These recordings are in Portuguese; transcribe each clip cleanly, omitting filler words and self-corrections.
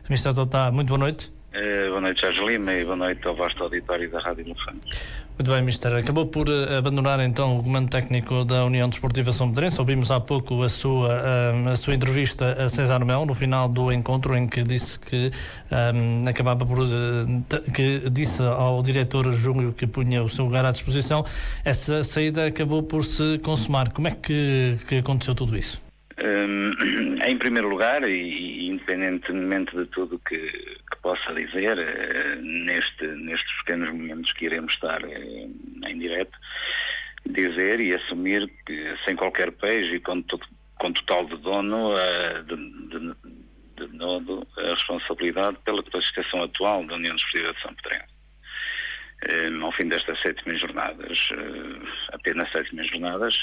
Ministro Totá, muito boa noite. Boa noite, Jorge Lima, e boa noite ao vasto auditório da Rádio Elefante. Muito bem, Ministro. Acabou por abandonar então o comando técnico da União Desportiva São Pedrense. Ouvimos há pouco a sua entrevista a César Mel no final do encontro, em que disse que que disse ao diretor Júlio que punha o seu lugar à disposição. Essa saída acabou por se consumar. Como é que aconteceu tudo isso? Em primeiro lugar, e independentemente de tudo que possa dizer, nestes pequenos momentos que iremos estar em direto, dizer e assumir que sem qualquer pejo e com total de dono a responsabilidade pela classificação atual da União Desportiva de São Pedrense. Ao fim destas 7 jornadas, apenas 7 jornadas,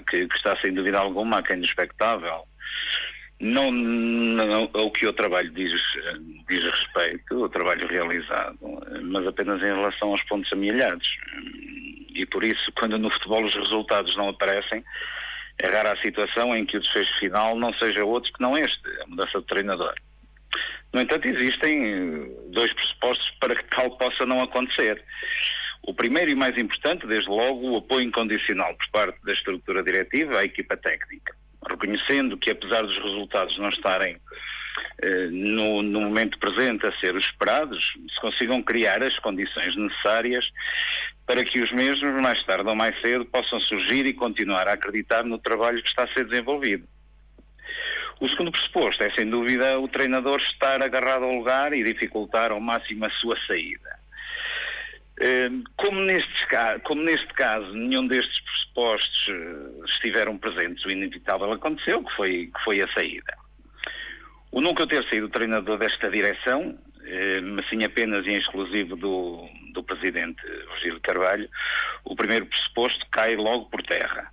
que está sem dúvida alguma aquém do expectável. Não ao que o trabalho diz respeito, o trabalho realizado, mas apenas em relação aos pontos amealhados. E por isso, quando no futebol os resultados não aparecem, é rara a situação em que o desfecho final não seja outro que não este, a mudança de treinador. No entanto, existem 2 pressupostos para que tal possa não acontecer. O primeiro e mais importante, desde logo, o apoio incondicional por parte da estrutura diretiva à equipa técnica, reconhecendo que, apesar dos resultados não estarem no momento presente a ser os esperados, se consigam criar as condições necessárias para que os mesmos, mais tarde ou mais cedo, possam surgir e continuar a acreditar no trabalho que está a ser desenvolvido. O segundo pressuposto é, sem dúvida, o treinador estar agarrado ao lugar e dificultar ao máximo a sua saída. Como neste caso nenhum destes pressupostos estiveram presentes, o inevitável aconteceu, que foi a saída. O nunca ter saído o treinador desta direção, mas sim apenas e em exclusivo do presidente Virgílio Carvalho, o primeiro pressuposto cai logo por terra.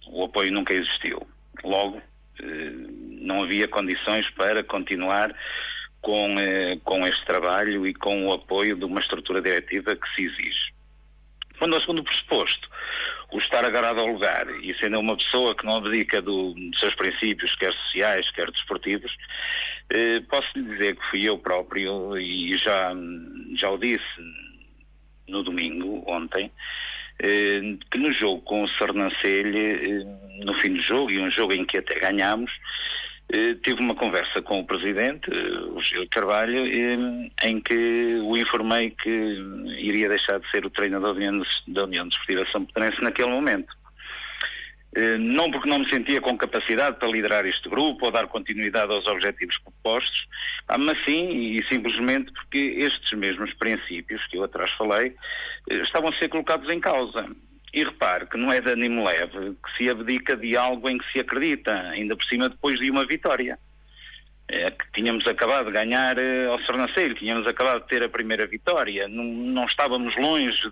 O apoio nunca existiu. Logo, não havia condições para continuar com este trabalho e com o apoio de uma estrutura diretiva que se exige. Quando ao segundo pressuposto, o estar agarrado ao lugar e sendo uma pessoa que não abdica dos seus princípios, quer sociais, quer desportivos, posso lhe dizer que fui eu próprio, e já o disse no domingo, ontem, que no jogo com o Sernancelho, no fim do jogo, e um jogo em que até ganhámos, tive uma conversa com o presidente, o Gil Carvalho, em que o informei que iria deixar de ser o treinador da União Desportiva São Pedrense naquele momento. Não porque não me sentia com capacidade para liderar este grupo ou dar continuidade aos objetivos propostos, mas sim e simplesmente porque estes mesmos princípios que eu atrás falei estavam a ser colocados em causa. E repare que não é de ânimo leve que se abdica de algo em que se acredita, ainda por cima depois de uma vitória. Que tínhamos acabado de ganhar ao Sernancelho, tínhamos acabado de ter a primeira vitória, não estávamos longe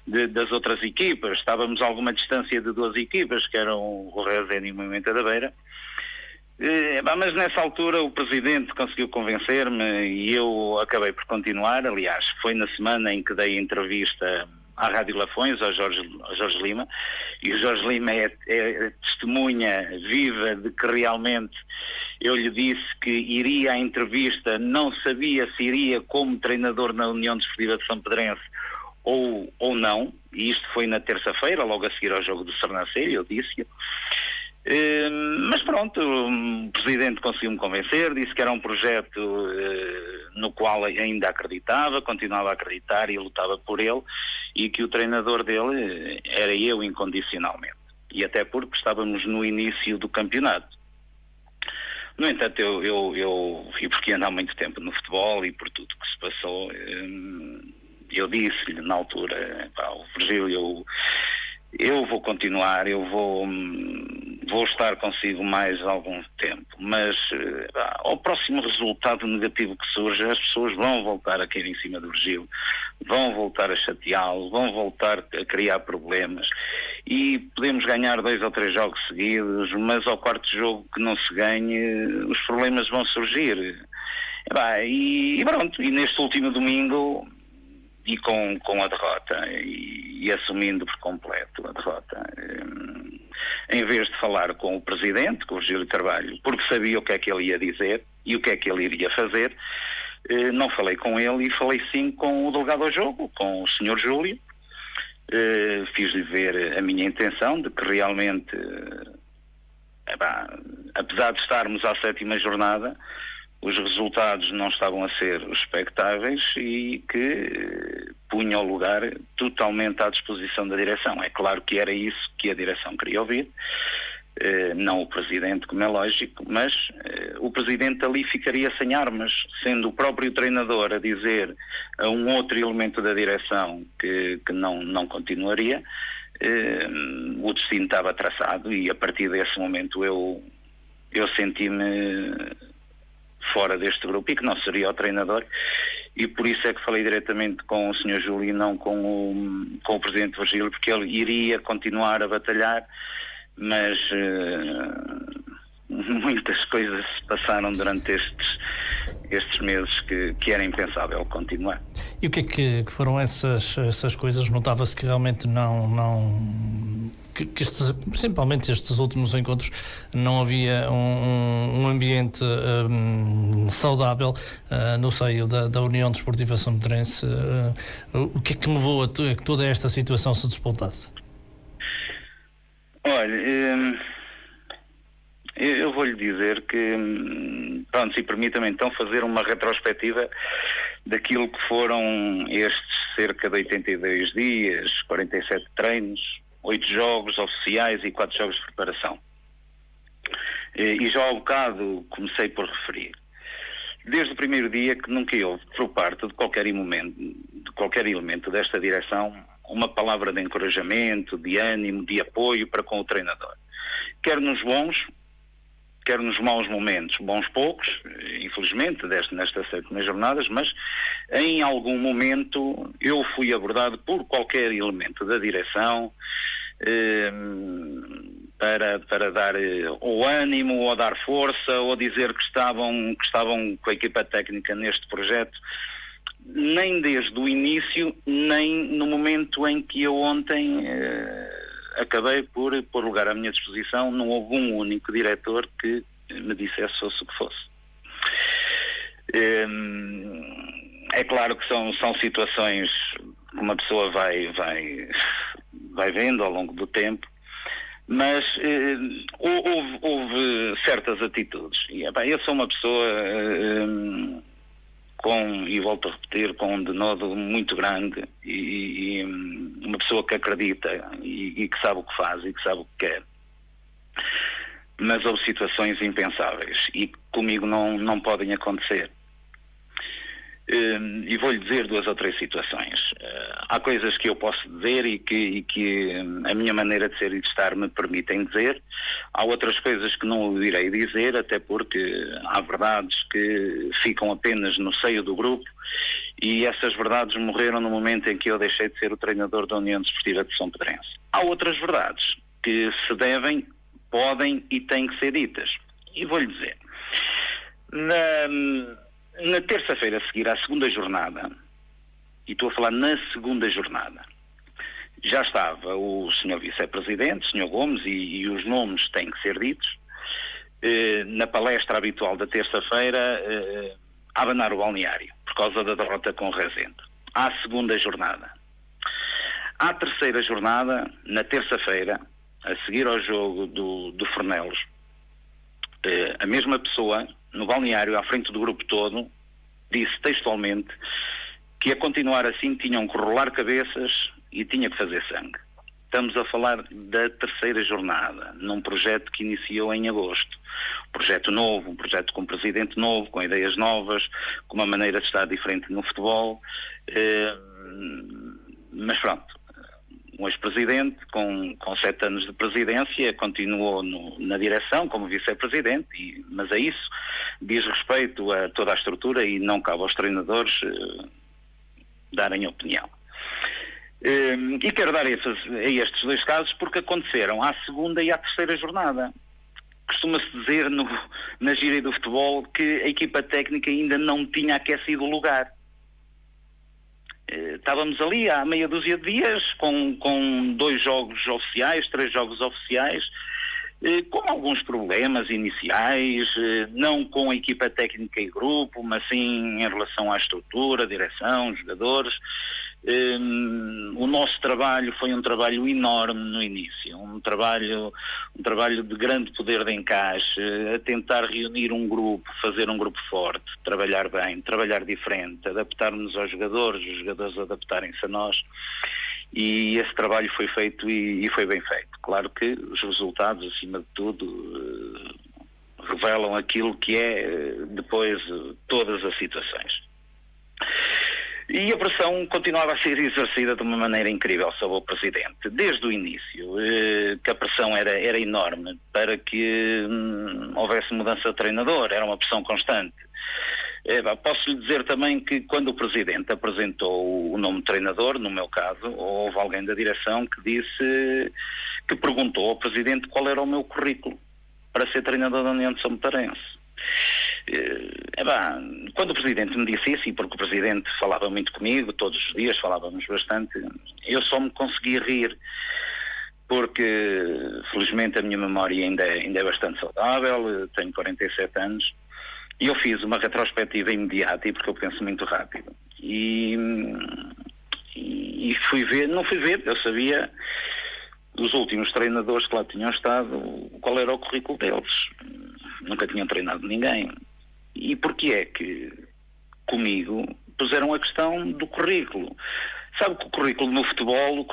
das outras equipas, estávamos a alguma distância de 2 equipas, que eram o Rezende e o Moimenta da Beira. Mas nessa altura o presidente conseguiu convencer-me e eu acabei por continuar. Aliás, foi na semana em que dei entrevista à Rádio Lafões, ao Jorge Lima, e o Jorge Lima é testemunha viva de que realmente eu lhe disse que iria à entrevista, não sabia se iria como treinador na União Desportiva de São Pedrense ou não, e isto foi na terça-feira, logo a seguir ao jogo do Sernancelho, eu disse-lhe. Mas pronto, o presidente conseguiu-me convencer, disse que era um projeto no qual ainda acreditava, continuava a acreditar e lutava por ele, e que o treinador dele era eu incondicionalmente, e até porque estávamos no início do campeonato. No entanto, e porque ando há muito tempo no futebol e por tudo que se passou, eu disse-lhe na altura, o Virgílio, eu vou continuar, eu vou estar consigo mais algum tempo, mas ao próximo resultado negativo que surge, as pessoas vão voltar a cair em cima do Virgílio, vão voltar a chateá-lo, vão voltar a criar problemas, e podemos ganhar 2 ou 3 jogos seguidos, mas ao 4º jogo que não se ganhe, os problemas vão surgir. E pronto, e neste último domingo, e com a derrota, e assumindo por completo a derrota, em vez de falar com o presidente, com o Virgílio Carvalho, porque sabia o que é que ele ia dizer, e o que é que ele iria fazer. Não falei com ele e falei sim com o delegado ao jogo, com o Sr. Júlio. Fiz-lhe ver a minha intenção de que realmente, apesar de estarmos à 7ª jornada, os resultados não estavam a ser expectáveis e que punha o lugar totalmente à disposição da direção. É claro que era isso que a direção queria ouvir, não o Presidente, como é lógico, mas o Presidente ali ficaria sem armas, sendo o próprio treinador a dizer a um outro elemento da direção que não continuaria. O destino estava traçado e a partir desse momento eu senti-me fora deste grupo e que não seria o treinador, e por isso é que falei diretamente com o Sr. Júlio e não com o Presidente Virgílio, porque ele iria continuar a batalhar, mas muitas coisas se passaram durante estes meses que era impensável continuar. E o que é que foram essas coisas? Notava-se que realmente principalmente estes últimos encontros, não havia um ambiente saudável no seio da União Desportiva São Pedrense. O que é que levou a que toda esta situação se despontasse? Olha, eu vou-lhe dizer que, pronto, se permita-me então fazer uma retrospectiva daquilo que foram estes cerca de 82 dias, 47 treinos, 8 jogos oficiais e 4 jogos de preparação. E já há um bocado comecei por referir. Desde o primeiro dia que nunca houve, por parte de qualquer elemento desta direção, uma palavra de encorajamento, de ânimo, de apoio para com o treinador. Quer nos bons, quer nos maus momentos, bons poucos, infelizmente, nestas 7 jornadas, mas em algum momento eu fui abordado por qualquer elemento da direção para dar ou ânimo, ou dar força, ou dizer que estavam com a equipa técnica neste projeto. Nem desde o início, nem no momento em que eu ontem acabei por pôr lugar à minha disposição, não houve um único diretor que me dissesse fosse o que fosse. É claro que são situações que uma pessoa vai vendo ao longo do tempo, mas houve certas atitudes. E, eu sou uma pessoa e volto a repetir, com um denodo muito grande e uma pessoa que acredita e que sabe o que faz e que sabe o que quer. Mas houve situações impensáveis e que comigo não podem acontecer. E vou-lhe dizer 2 ou 3 situações. Há coisas que eu posso dizer e que a minha maneira de ser e de estar me permitem dizer. Há outras coisas que não irei dizer, até porque há verdades que ficam apenas no seio do grupo e essas verdades morreram no momento em que eu deixei de ser o treinador da União Desportiva de São Pedrense. Há outras verdades que se devem, podem e têm que ser ditas. E vou-lhe dizer. Na terça-feira a seguir à 2ª jornada, e estou a falar na 2ª jornada, já estava o Sr. Vice-Presidente, Sr. Gomes, e os nomes têm que ser ditos, na palestra habitual da terça-feira, a abanar o balneário, por causa da derrota com o Rezende. À 2ª jornada. À 3ª jornada, na terça-feira, a seguir ao jogo do Fornelos, a mesma pessoa, no balneário, à frente do grupo todo, disse textualmente que a continuar assim tinham que rolar cabeças e tinha que fazer sangue. Estamos a falar da 3ª jornada, num projeto que iniciou em agosto. Projeto novo, um projeto com um presidente novo, com ideias novas, com uma maneira de estar diferente no futebol. Mas pronto, um ex-presidente com 7 anos de presidência continuou na direção como vice-presidente, mas a isso diz respeito a toda a estrutura e não cabe aos treinadores darem opinião. E quero dar a estes 2 casos porque aconteceram à 2ª e à 3ª jornada. Costuma-se dizer na gíria do futebol que a equipa técnica ainda não tinha aquecido o lugar. Estávamos ali há meia dúzia de dias com 2 jogos oficiais, 3 jogos oficiais, com alguns problemas iniciais, não com a equipa técnica e grupo, mas sim em relação à estrutura, direção, jogadores. O nosso trabalho foi um trabalho enorme no início, um trabalho de grande poder de encaixe, a tentar reunir um grupo, fazer um grupo forte, trabalhar bem, trabalhar diferente, adaptar-nos aos jogadores, os jogadores adaptarem-se a nós. E esse trabalho foi feito e foi bem feito. Claro que os resultados, acima de tudo, revelam aquilo que é depois todas as situações. E a pressão continuava a ser exercida de uma maneira incrível sobre o Presidente, desde o início, que a pressão era enorme para que houvesse mudança de treinador, era uma pressão constante. Posso-lhe dizer também que quando o Presidente apresentou o nome de treinador, no meu caso, houve alguém da direção que perguntou ao Presidente qual era o meu currículo para ser treinador da União de São Metarense. Quando o Presidente me disse isso, e porque o Presidente falava muito comigo, todos os dias falávamos bastante, eu só me conseguia rir, porque felizmente a minha memória ainda é bastante saudável, tenho 47 anos, e eu fiz uma retrospectiva imediata, e porque eu penso muito rápido, e não fui ver, eu sabia os últimos treinadores que lá tinham estado, qual era o currículo deles. Nunca tinham treinado ninguém. E porquê é que comigo puseram a questão do currículo? Sabe que o currículo no futebol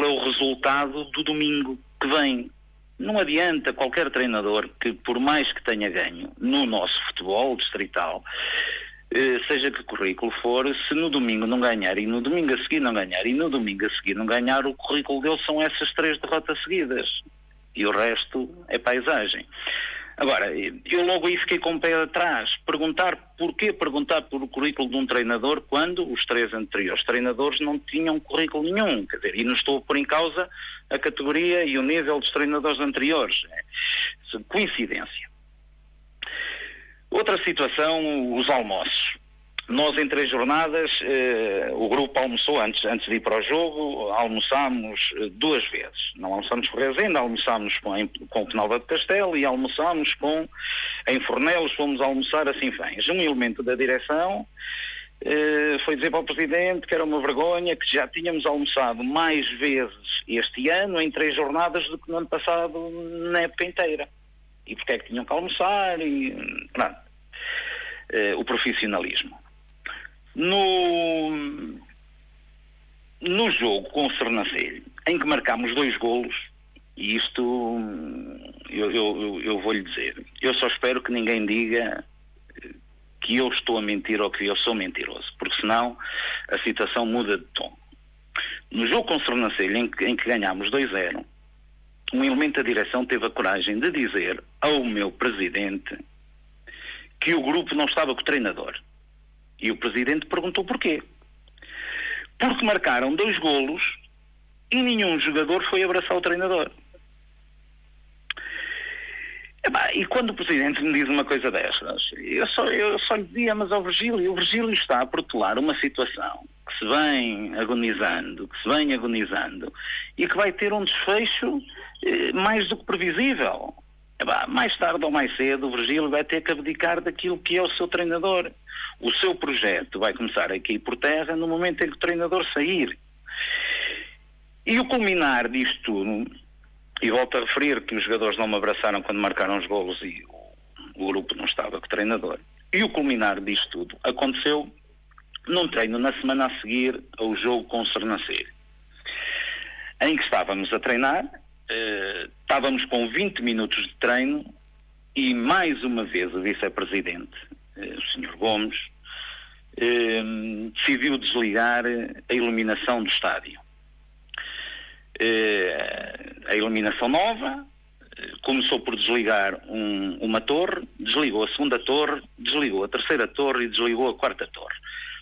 é o resultado do domingo que vem. Não adianta qualquer treinador que, por mais que tenha ganho no nosso futebol distrital, seja que currículo for, se no domingo não ganhar, e no domingo a seguir não ganhar, e no domingo a seguir não ganhar, o currículo dele são essas 3 derrotas seguidas. E o resto é paisagem. Agora, eu logo aí fiquei com o pé atrás. Perguntar por o currículo de um treinador quando os 3 anteriores treinadores não tinham currículo nenhum? Quer dizer, e não estou a pôr em causa a categoria e o nível dos treinadores anteriores. Coincidência. Outra situação, os almoços. Nós, em 3 jornadas, o grupo almoçou antes de ir para o jogo, almoçámos 2 vezes. Não almoçámos com Rezende, almoçámos com o Penalva de Castelo e almoçámos em Fornelos, fomos almoçar a Sinfãs. Um elemento da direção foi dizer para o Presidente que era uma vergonha, que já tínhamos almoçado mais vezes este ano, em 3 jornadas, do que no ano passado, na época inteira. E porque é que tinham que almoçar e... Pronto. O profissionalismo. No jogo com o Sernancelho, em que marcámos 2 golos, e isto eu vou-lhe dizer, eu só espero que ninguém diga que eu estou a mentir ou que eu sou mentiroso, porque senão a situação muda de tom. No jogo com o Sernancelho, em que ganhámos 2-0, um elemento da direção teve a coragem de dizer ao meu Presidente que o grupo não estava com o treinador. E o Presidente perguntou porquê. Porque marcaram 2 golos e nenhum jogador foi abraçar o treinador. E quando o Presidente me diz uma coisa destas, eu só lhe dizia, mas ao Virgílio, o Virgílio está a protelar uma situação que se vem agonizando, e que vai ter um desfecho mais do que previsível. Mais tarde ou mais cedo o Virgílio vai ter que abdicar daquilo que é o seu treinador. O seu projeto vai começar a cair por terra no momento em que o treinador sair. E o culminar disto tudo, e volto a referir que os jogadores não me abraçaram quando marcaram os golos e o grupo não estava com o treinador, e o culminar disto tudo aconteceu num treino na semana a seguir ao jogo com o Sernancelho, em que estávamos a treinar. Estávamos com 20 minutos de treino e mais uma vez o vice-presidente, o Sr. Gomes, decidiu desligar a iluminação do estádio. A iluminação nova começou por desligar uma torre, desligou a segunda torre, desligou a terceira torre e desligou a quarta torre.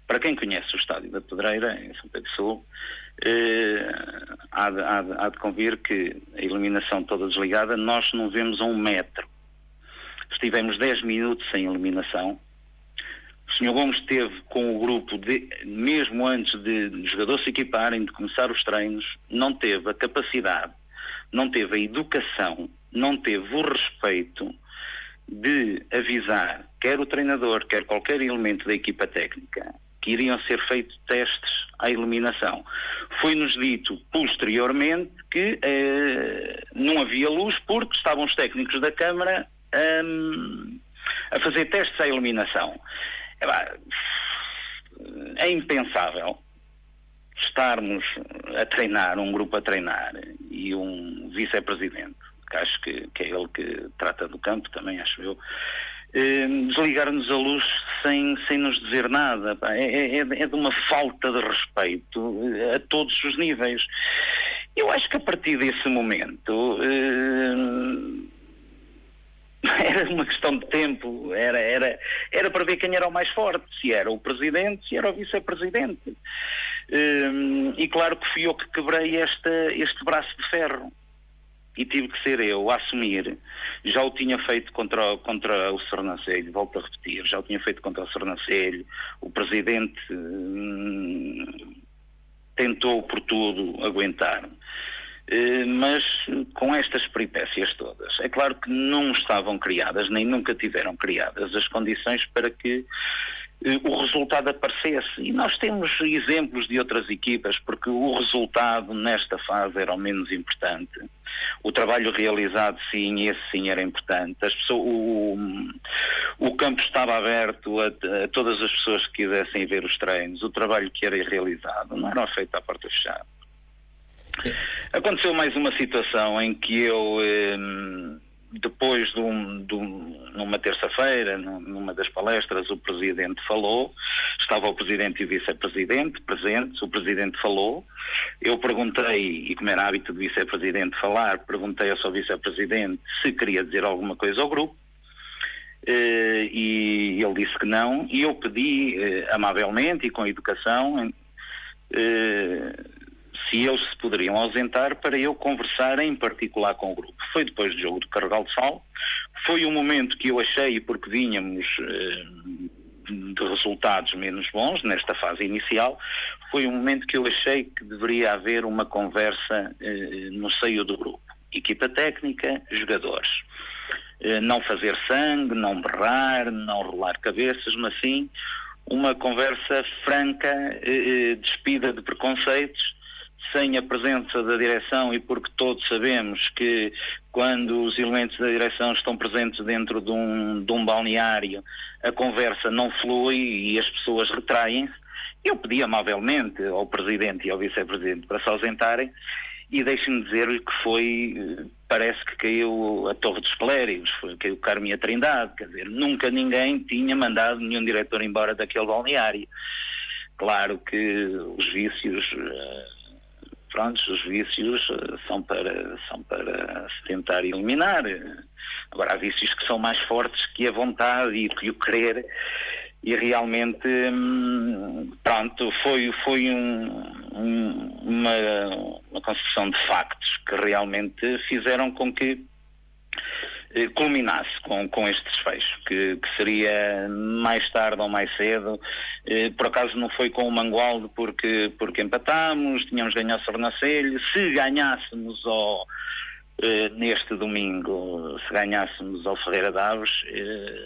Para quem conhece o estádio da Pedreira, em São Pedro do Sul, há de convir que a iluminação toda desligada, nós não vemos a 1 metro. Estivemos 10 minutos sem iluminação. O Sr. Gomes esteve com o grupo, mesmo antes de os jogadores se equiparem, de começar os treinos, não teve a capacidade, não teve a educação não teve o respeito de avisar quer o treinador, quer qualquer elemento da equipa técnica que iriam ser feitos testes à eliminação. Foi-nos dito posteriormente que não havia luz porque estavam os técnicos da Câmara a fazer testes à eliminação. É impensável estarmos a treinar, um grupo a treinar e um vice-presidente, que acho que é ele que trata do campo também, acho eu, desligar-nos a luz sem nos dizer nada. É de uma falta de respeito a todos os níveis. Eu acho que a partir desse momento era uma questão de tempo, era para ver quem era o mais forte, se era o presidente, se era o vice-presidente. E claro que fui eu que quebrei este braço de ferro. E tive que ser eu a assumir. Já o tinha feito contra o Sernancelho, volto a repetir, já o tinha feito contra o Sernancelho. O presidente tentou por tudo aguentar. Mas com estas peripécias todas, é claro que não estavam criadas, nem nunca tiveram criadas as condições para que o resultado aparecesse. E nós temos exemplos de outras equipas, porque o resultado nesta fase era o menos importante. O trabalho realizado, sim, esse sim era importante. O campo estava aberto a todas as pessoas que quisessem ver os treinos. O trabalho que era realizado não era feito à porta fechada. Aconteceu mais uma situação em que eu, depois numa terça-feira, numa das palestras, o Presidente falou, estava o Presidente e o Vice-Presidente presentes, o Presidente falou, eu perguntei, e como era hábito do Vice-Presidente falar, perguntei ao seu Vice-Presidente se queria dizer alguma coisa ao grupo, e ele disse que não, e eu pedi amavelmente e com educação se eles se poderiam ausentar para eu conversar em particular com o grupo. Foi depois do jogo do Carregal de Sal, foi um momento que eu achei, porque vínhamos de resultados menos bons nesta fase inicial, foi um momento que eu achei que deveria haver uma conversa no seio do grupo. Equipa técnica, jogadores. Não fazer sangue, não berrar, não rolar cabeças, mas sim uma conversa franca, despida de preconceitos, sem a presença da direção, e porque todos sabemos que quando os elementos da direção estão presentes dentro de um balneário, a conversa não flui e as pessoas retraem-se. Eu pedi amavelmente ao Presidente e ao Vice-Presidente para se ausentarem, e deixe-me dizer-lhe que parece que caiu a Torre dos Clérigos, caiu Carme a Trindade, quer dizer, nunca ninguém tinha mandado nenhum diretor embora daquele balneário. Claro que os vícios são para se tentar eliminar. Agora, há vícios que são mais fortes que a vontade e que o querer, e realmente, foi uma construção de factos que realmente fizeram com que culminasse com este desfecho, que seria mais tarde ou mais cedo. Por acaso não foi com o Mangualde porque empatámos, tínhamos ganhado o Sernancelho. Se ganhássemos neste domingo, se ganhássemos ao Ferreira Daves,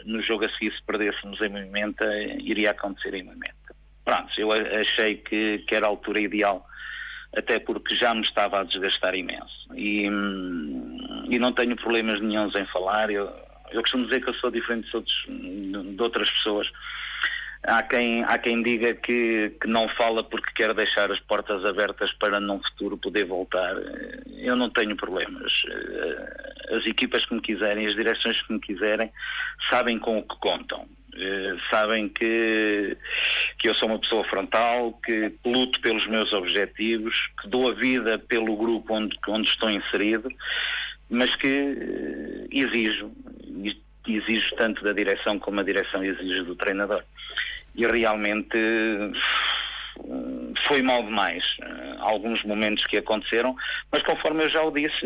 no jogo a seguir, se perdêssemos em Moimenta, iria acontecer em Moimenta. Pronto, eu achei que era a altura ideal, até porque já me estava a desgastar imenso. E não tenho problemas nenhuns em falar. Eu costumo dizer que eu sou diferente de outras pessoas. Há quem diga que não fala porque quer deixar as portas abertas para num futuro poder voltar. Eu não tenho problemas. As equipas que me quiserem, as direções que me quiserem, sabem com o que contam. Sabem que eu sou uma pessoa frontal, que luto pelos meus objetivos, que dou a vida pelo grupo onde estou inserido, mas que exijo tanto da direção como a direção exige do treinador. E realmente foi mal demais alguns momentos que aconteceram, mas conforme eu já o disse,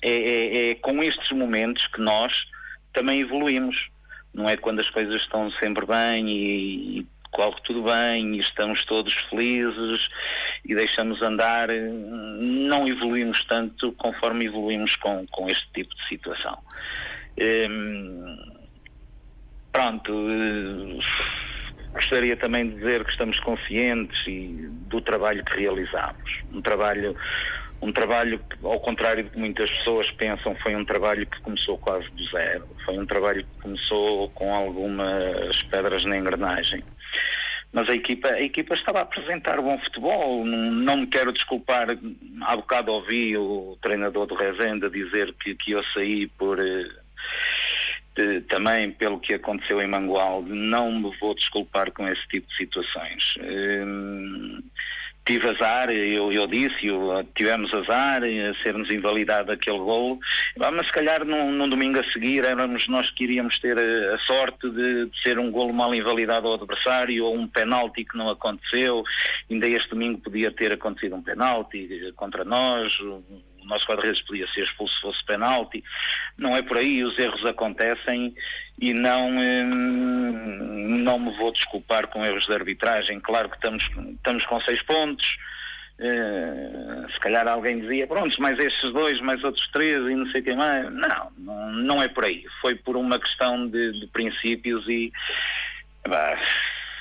é com estes momentos que nós também evoluímos. Não é quando as coisas estão sempre bem e corre tudo bem e estamos todos felizes e deixamos andar, não evoluímos tanto conforme evoluímos com este tipo de situação. Pronto, gostaria também de dizer que estamos conscientes do trabalho que realizamos. Um trabalho que, ao contrário do que muitas pessoas pensam, foi um trabalho que começou quase do zero. Foi um trabalho que começou com algumas pedras na engrenagem. Mas a equipa estava a apresentar bom futebol. Não me quero desculpar. Há bocado ouvi o treinador do Rezende dizer que eu saí também pelo que aconteceu em Mangualde. Não me vou desculpar com esse tipo de situações. Tive azar, eu disse, tivemos azar a ser-nos invalidado aquele golo, mas se calhar num domingo a seguir nós que iríamos ter a sorte de ser um golo mal invalidado ao adversário ou um penalti que não aconteceu. Ainda este domingo podia ter acontecido um penalti contra nós, o nosso guarda-redes podia ser expulso se fosse penalti. Não é por aí, os erros acontecem e não me vou desculpar com erros de arbitragem. Claro que estamos com 6 pontos, se calhar alguém dizia, pronto, mais estes 2, mais outros 3 e não sei quem mais. Não é por aí, foi por uma questão de princípios e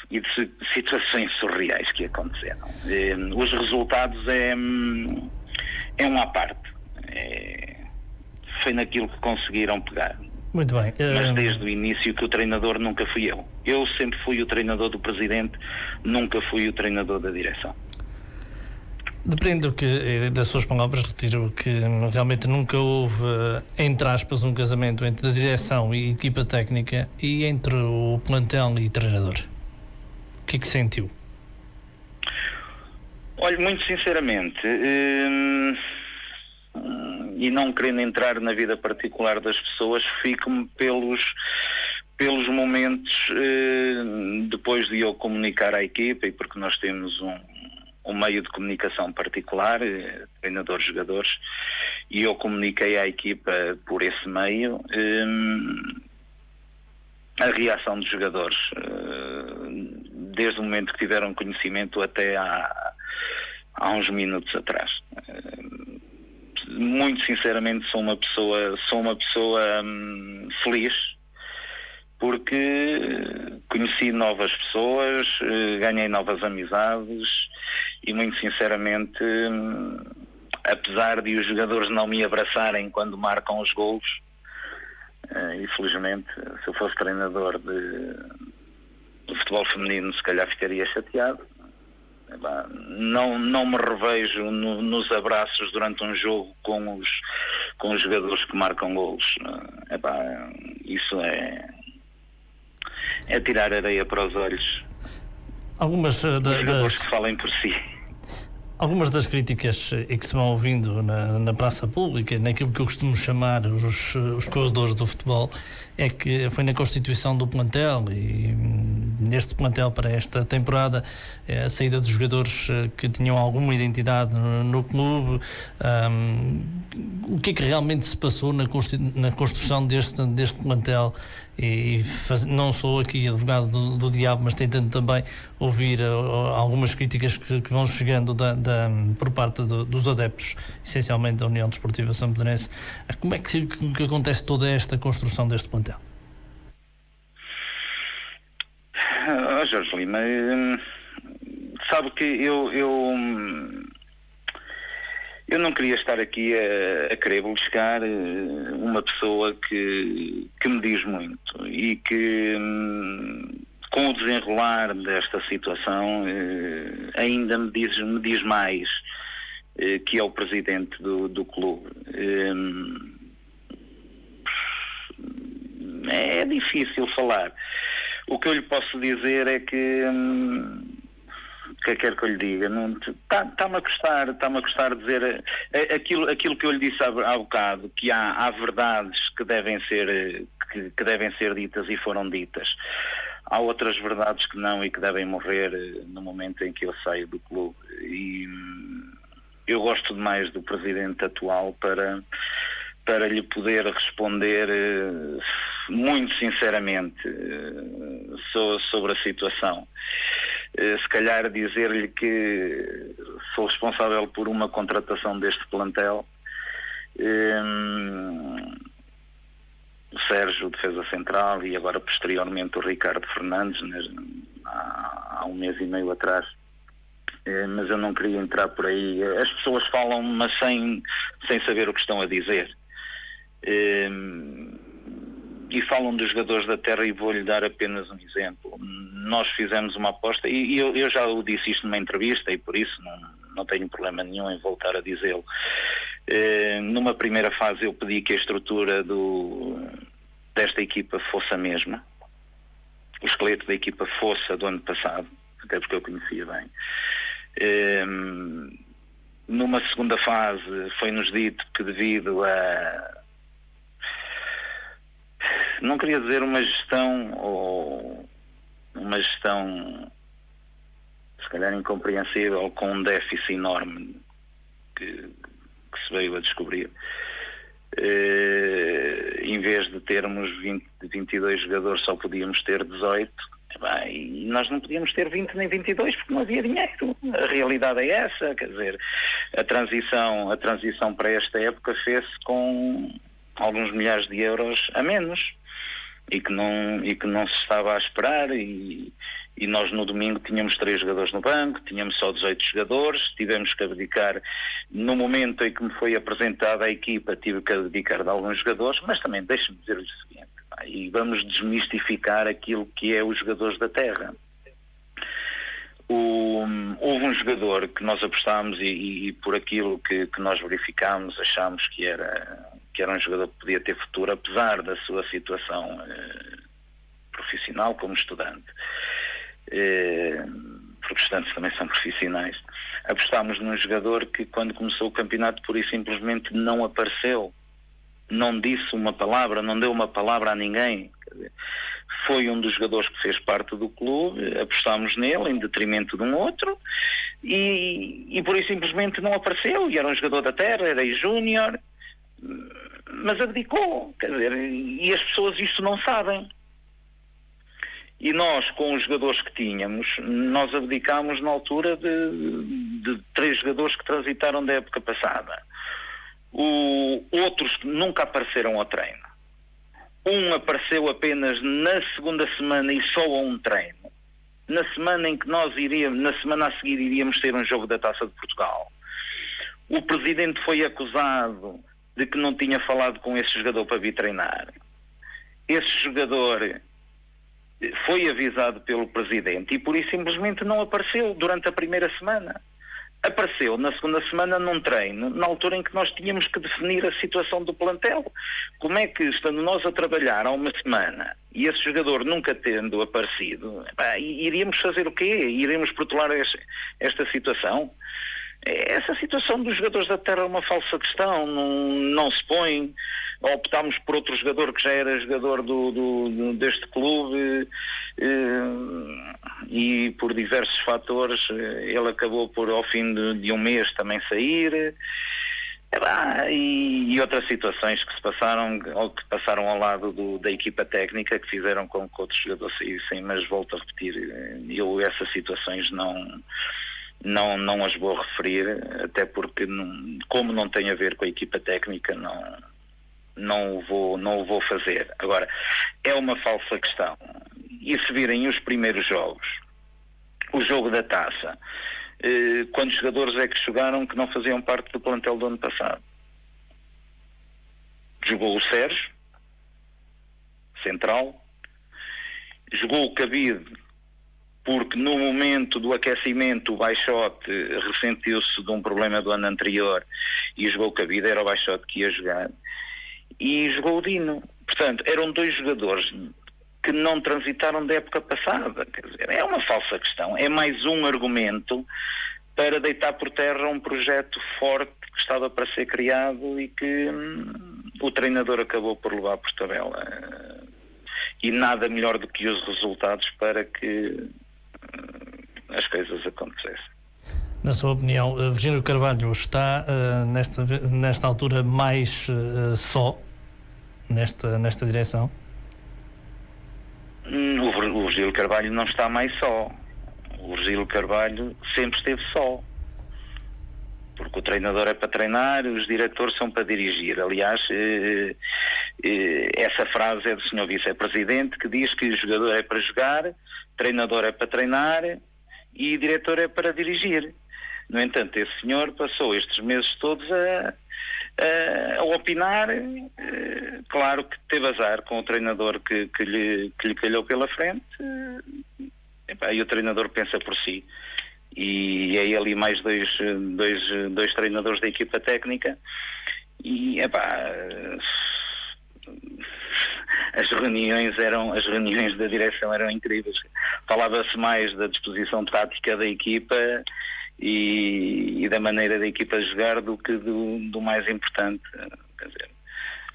de situações surreais que aconteceram. Os resultados é uma à parte, foi naquilo que conseguiram pegar. Muito bem. Mas desde o início que o treinador nunca fui eu. Eu sempre fui o treinador do presidente, nunca fui o treinador da direção. Depende das suas palavras, retiro que realmente nunca houve, entre aspas, um casamento entre a direção e a equipa técnica e entre o plantel e o treinador. O que é que sentiu? Olha, muito sinceramente, e não querendo entrar na vida particular das pessoas, fico-me pelos momentos depois de eu comunicar à equipa, e porque nós temos um meio de comunicação particular, treinadores, jogadores, e eu comuniquei à equipa por esse meio, a reação dos jogadores, desde o momento que tiveram conhecimento até há uns minutos atrás. Muito sinceramente sou uma pessoa feliz, porque conheci novas pessoas, ganhei novas amizades e muito sinceramente, apesar de os jogadores não me abraçarem quando marcam os golos, infelizmente, se eu fosse treinador de futebol feminino, se calhar ficaria chateado. Não me revejo nos abraços durante um jogo com os jogadores que marcam golos. Isso é tirar areia para os olhos. Algumas jogadores que falem por si. Algumas das críticas que se vão ouvindo na praça pública, naquilo que eu costumo chamar os corredores do futebol, é que foi na constituição do plantel e neste plantel para esta temporada a saída dos jogadores que tinham alguma identidade no clube. O que é que realmente se passou na construção deste plantel? E não sou aqui advogado do diabo, mas tentando também ouvir algumas críticas que vão chegando por parte dos adeptos, essencialmente da União Desportiva Samodenense. Como é que acontece toda esta construção deste plantel? Jorge Lima, sabe que eu não queria estar aqui a querer buscar uma pessoa que me diz muito e que com o desenrolar desta situação ainda me diz mais, que é o presidente do clube. É difícil falar. O que eu lhe posso dizer é que quer que eu lhe diga, está-me a custar dizer aquilo que eu lhe disse há bocado, que há verdades que devem ser ditas e foram ditas. Há outras verdades que não e que devem morrer no momento em que eu saio do clube. E eu gosto demais do presidente atual para lhe poder responder muito sinceramente sobre a situação. Se calhar dizer-lhe que sou responsável por uma contratação deste plantel. O Sérgio, defesa central, e agora posteriormente o Ricardo Fernandes, há um mês e meio atrás. Mas eu não queria entrar por aí. As pessoas falam, mas sem saber o que estão a dizer. E falam dos jogadores da terra, e vou-lhe dar apenas um exemplo. Nós fizemos uma aposta, e eu já o disse isto numa entrevista, e por isso não tenho problema nenhum em voltar a dizê-lo. Numa primeira fase eu pedi que a estrutura desta equipa fosse a mesma. O esqueleto da equipa fosse a do ano passado, até porque eu conhecia bem. Numa segunda fase foi-nos dito que, devido a, não queria dizer uma gestão se calhar incompreensível, com um déficit enorme que se veio a descobrir, em vez de termos 22 jogadores, só podíamos ter 18. E nós não podíamos ter 20 nem 22 porque não havia dinheiro. A realidade é essa, quer dizer, a transição para esta época fez-se com alguns milhares de euros a menos, e que não se estava a esperar, e nós no domingo tínhamos 3 jogadores no banco, tínhamos só 18 jogadores, tivemos que abdicar, no momento em que me foi apresentada a equipa, tive que abdicar de alguns jogadores, mas também deixe-me dizer-lhe o seguinte, e vamos desmistificar aquilo que é os jogadores da terra. Houve um jogador que nós apostámos, e por aquilo que nós verificámos, achámos que era um jogador que podia ter futuro, apesar da sua situação profissional como estudante. Porque os estudantes também são profissionais. Apostámos num jogador que, quando começou o campeonato, pura e simplesmente não apareceu, não disse uma palavra, não deu uma palavra a ninguém. Quer dizer, foi um dos jogadores que fez parte do clube, apostámos nele em detrimento de um outro, e pura e simplesmente não apareceu, e era um jogador da terra, era júnior, mas abdicou, quer dizer, e as pessoas isto não sabem. E nós, com os jogadores que tínhamos, nós abdicámos na altura de 3 jogadores que transitaram da época passada. Outros nunca apareceram ao treino. Um apareceu apenas na segunda semana e só a um treino. Na semana em que na semana a seguir iríamos ter um jogo da Taça de Portugal. O presidente foi acusado de que não tinha falado com esse jogador para vir treinar. Esse jogador foi avisado pelo presidente e por isso simplesmente não apareceu durante a primeira semana. Apareceu na segunda semana num treino, na altura em que nós tínhamos que definir a situação do plantel. Como é que, estando nós a trabalhar há uma semana e esse jogador nunca tendo aparecido, iríamos fazer o quê? Iríamos protelar esta situação? Essa situação dos jogadores da terra é uma falsa questão, não se põe. Optámos por outro jogador que já era jogador deste clube, e por diversos fatores ele acabou por, ao fim de um mês, também sair. E outras situações que se passaram, ou que passaram ao lado da equipa técnica, que fizeram com que outros jogadores saíssem, mas volto a repetir, eu essas situações não as vou referir, até porque como não tem a ver com a equipa técnica, não o vou fazer. Agora, é uma falsa questão. E se virem os primeiros jogos, o jogo da taça, quantos jogadores é que jogaram que não faziam parte do plantel do ano passado? Jogou o Sérgio, central, jogou o Cabide, porque no momento do aquecimento o Baixote ressentiu-se de um problema do ano anterior e jogou o Cabide, era o Baixote que ia jogar, e jogou o Dino. Portanto, eram 2 jogadores que não transitaram da época passada. Quer dizer, é uma falsa questão, é mais um argumento para deitar por terra um projeto forte que estava para ser criado e que o treinador acabou por levar por tabela. E nada melhor do que os resultados para que as coisas acontecessem. Na sua opinião, Virgílio Carvalho está nesta altura mais só nesta direção? O Virgílio Carvalho não está mais só. O Virgílio Carvalho sempre esteve só. Porque o treinador é para treinar, os diretores são para dirigir. Aliás, essa frase é do Sr. Vice-Presidente, que diz que o jogador é para jogar, treinador é para treinar e diretor é para dirigir. No entanto, esse senhor passou estes meses todos a opinar. Claro que teve azar com o treinador que lhe calhou pela frente. E o treinador pensa por si. E é ele e mais dois treinadores da equipa técnica. E as reuniões da direção eram incríveis. Falava-se mais da disposição tática da equipa e da maneira da equipa jogar do que do mais importante. Quer dizer,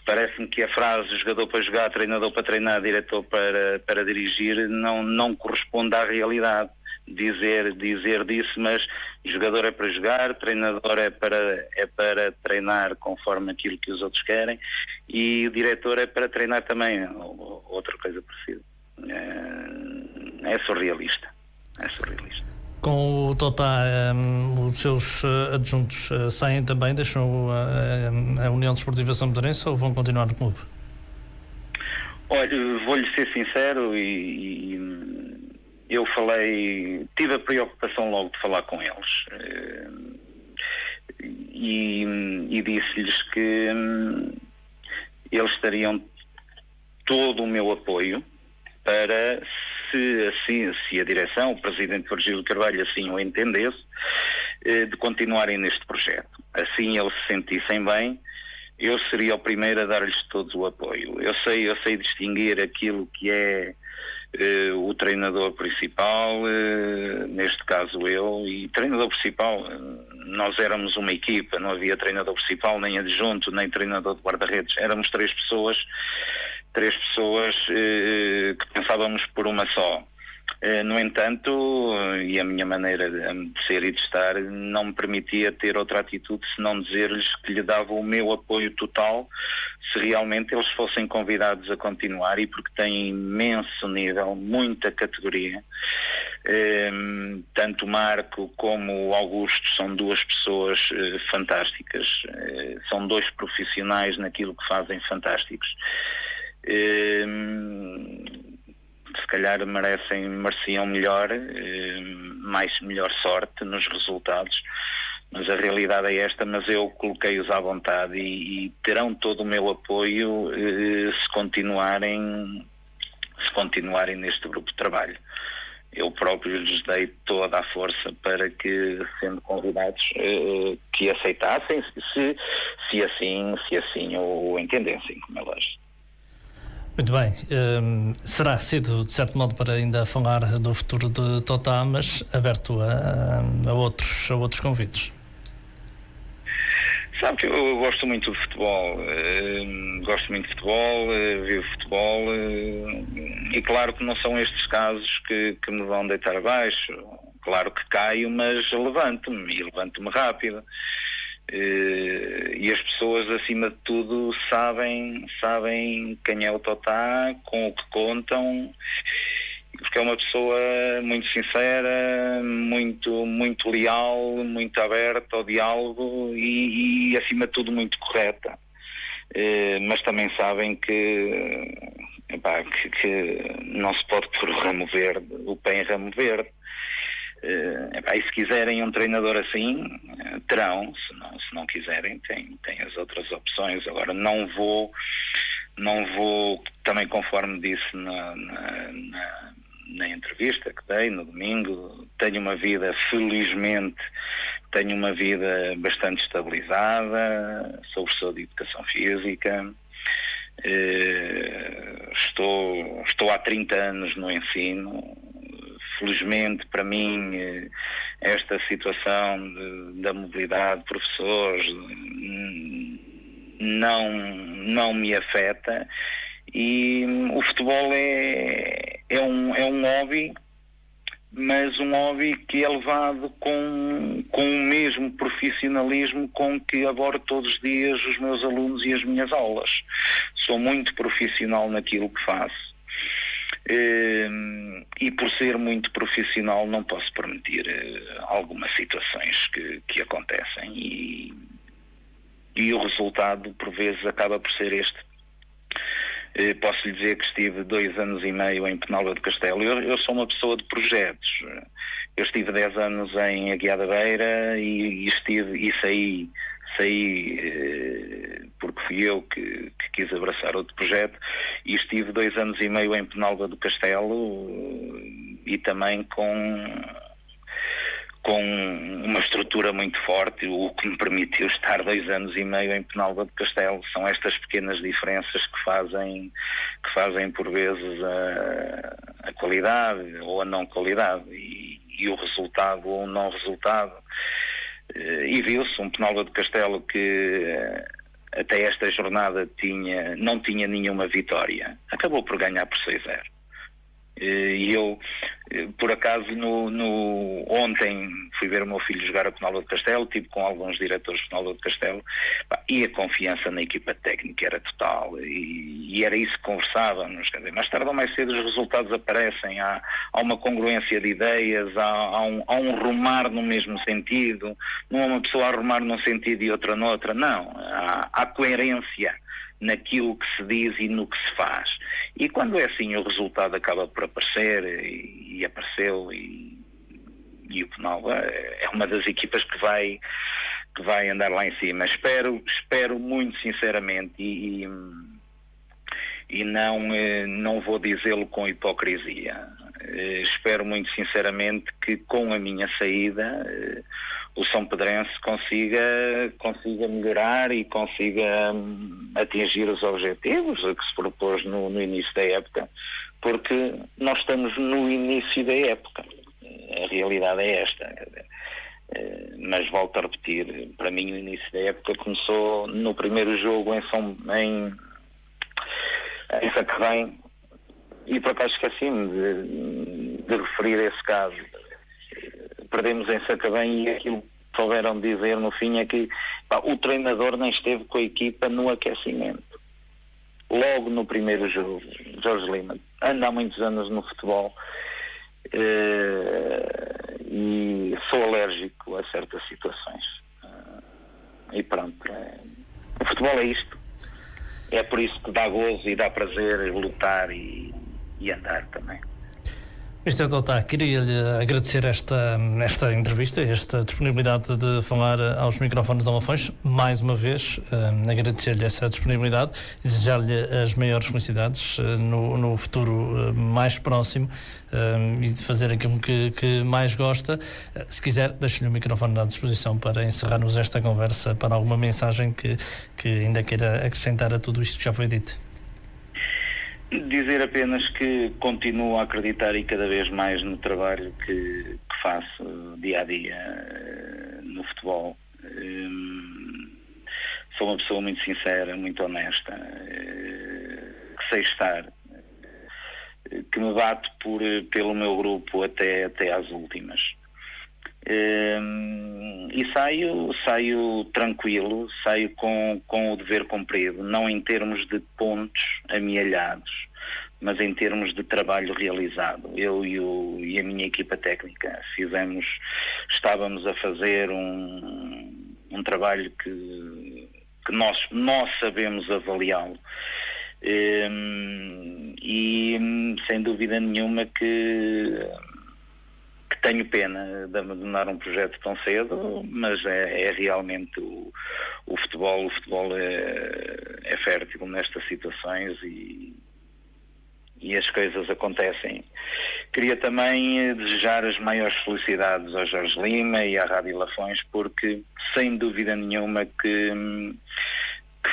parece-me que a frase jogador para jogar, treinador para treinar, diretor para dirigir não corresponde à realidade. Dizer disso, mas jogador é para jogar, treinador é para treinar conforme aquilo que os outros querem e o diretor é para treinar também, outra coisa parecida. É surrealista. Com o Totá, os seus adjuntos saem também, deixam a União Desportiva São Pedrense ou vão continuar no clube? Olha, vou-lhe ser sincero e eu tive a preocupação logo de falar com eles e disse-lhes que eles teriam todo o meu apoio para, se a direção, o Presidente Virgílio Carvalho assim o entendesse, de continuarem neste projeto. Assim eles se sentissem bem, eu seria o primeiro a dar-lhes todo o apoio. Eu sei distinguir aquilo que é o treinador principal, neste caso eu, e treinador principal, nós éramos uma equipa, não havia treinador principal, nem adjunto, nem treinador de guarda-redes, éramos três pessoas que pensávamos por uma só. No entanto, e a minha maneira de ser e de estar não me permitia ter outra atitude senão dizer-lhes que lhe dava o meu apoio total se realmente eles fossem convidados a continuar, e porque têm imenso nível, muita categoria. Tanto o Marco como o Augusto são duas pessoas fantásticas, são dois profissionais naquilo que fazem, fantásticos. Se calhar mereciam melhor sorte nos resultados, mas a realidade é esta. Mas eu coloquei-os à vontade e terão todo o meu apoio se continuarem neste grupo de trabalho. Eu próprio lhes dei toda a força para que, sendo convidados, que aceitassem, se assim o entendessem, como é lógico. Muito bem, será cedo de certo modo para ainda falar do futuro de Totá, mas aberto a outros convites. Sabe que eu gosto muito de futebol, vivo futebol, e claro que não são estes casos que me vão deitar abaixo. Claro que caio, mas levanto-me rápido. E as pessoas, acima de tudo, sabem quem é o Totá, com o que contam, porque é uma pessoa muito sincera, muito leal, muito aberta ao diálogo e acima de tudo, muito correta. Mas também sabem que não se pode pôr o pé em ramo verde. E se quiserem um treinador assim, terão. Se não quiserem, têm as outras opções. Agora não vou, também conforme disse na entrevista que dei no domingo, felizmente tenho uma vida bastante estabilizada, sou professor de educação física, estou há 30 anos no ensino. Felizmente, para mim, esta situação da mobilidade de professores não me afeta, e o futebol é um hobby mas um hobby que é levado com o mesmo profissionalismo com que abordo todos os dias os meus alunos e as minhas aulas. Sou muito profissional naquilo que faço. E por ser muito profissional não posso permitir algumas situações que acontecem e o resultado por vezes acaba por ser este. Posso lhe dizer que estive 2 anos e meio em Penalva do Castelo. Eu sou uma pessoa de projetos. Eu estive 10 anos em Aguiar da Beira e saí porque fui eu que quis abraçar outro projeto, e estive 2 anos e meio em Penalva do Castelo e também com uma estrutura muito forte, o que me permitiu estar 2 anos e meio em Penalva do Castelo. São estas pequenas diferenças que fazem por vezes a qualidade ou a não qualidade e o resultado ou o não resultado. E viu-se um Penalva do Castelo que até esta jornada não tinha nenhuma vitória, acabou por ganhar por 6-0. E eu, por acaso, ontem fui ver o meu filho jogar a Penalva do Castelo, estive com alguns diretores de Penalva do Castelo, e a confiança na equipa técnica era total, e era isso que conversávamos. Quer dizer, mais tarde ou mais cedo os resultados aparecem, há uma congruência de ideias, há um rumar no mesmo sentido, não é uma pessoa a rumar num sentido e outra noutra, não, há coerência naquilo que se diz e no que se faz. E quando é assim, o resultado acaba por aparecer, e apareceu, e o Penalva é uma das equipas que vai andar lá em cima. Espero muito sinceramente, e não vou dizê-lo com hipocrisia, espero muito sinceramente que com a minha saída o São Pedrense consiga melhorar e consiga atingir os objetivos que se propôs no início da época, porque nós estamos no início da época, a realidade é esta. Mas volto a repetir, para mim o início da época começou no primeiro jogo em Sacavém, e por acaso esqueci-me de referir esse caso. Perdemos em Sacavém, e aquilo que souberam dizer no fim é que o treinador nem esteve com a equipa no aquecimento. Logo no primeiro jogo, Jorge Lima anda há muitos anos no futebol, e sou alérgico a certas situações. E pronto, o futebol é isto. É por isso que dá gozo e dá prazer lutar e andar também. Mr. Totá, queria-lhe agradecer esta entrevista, esta disponibilidade de falar aos microfones da Lafões, mais uma vez, agradecer-lhe essa disponibilidade e desejar-lhe as maiores felicidades no futuro mais próximo, e de fazer aquilo que mais gosta. Se quiser, deixe-lhe o microfone à disposição para encerrarmos esta conversa, para alguma mensagem que ainda queira acrescentar a tudo isto que já foi dito. Dizer apenas que continuo a acreditar e cada vez mais no trabalho que faço dia a dia no futebol. Sou uma pessoa muito sincera, muito honesta, que sei estar, que me bato pelo meu grupo até às últimas. E saio tranquilo, saio com o dever cumprido, não em termos de pontos amealhados, mas em termos de trabalho realizado. Eu e a minha equipa técnica estávamos a fazer um trabalho que nós sabemos avaliá-lo. E sem dúvida nenhuma que tenho pena de abandonar um projeto tão cedo, mas é realmente o futebol. O futebol é fértil nestas situações e as coisas acontecem. Queria também desejar as maiores felicidades ao Jorge Lima e à Rádio Lafões, porque sem dúvida nenhuma que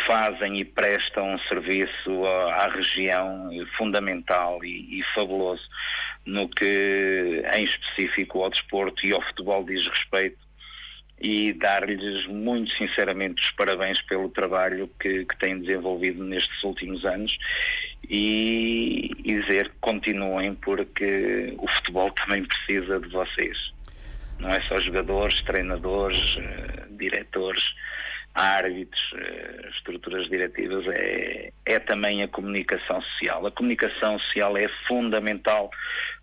fazem e prestam um serviço à região fundamental e fabuloso no que em específico ao desporto e ao futebol diz respeito, e dar-lhes muito sinceramente os parabéns pelo trabalho que têm desenvolvido nestes últimos anos, e e dizer que continuem, porque o futebol também precisa de vocês. Não é só jogadores, treinadores, diretores, árbitros, estruturas diretivas, é também a comunicação social. A comunicação social é fundamental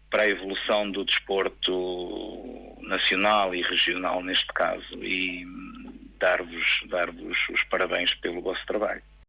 para a evolução do desporto nacional e regional, neste caso, e dar-vos os parabéns pelo vosso trabalho.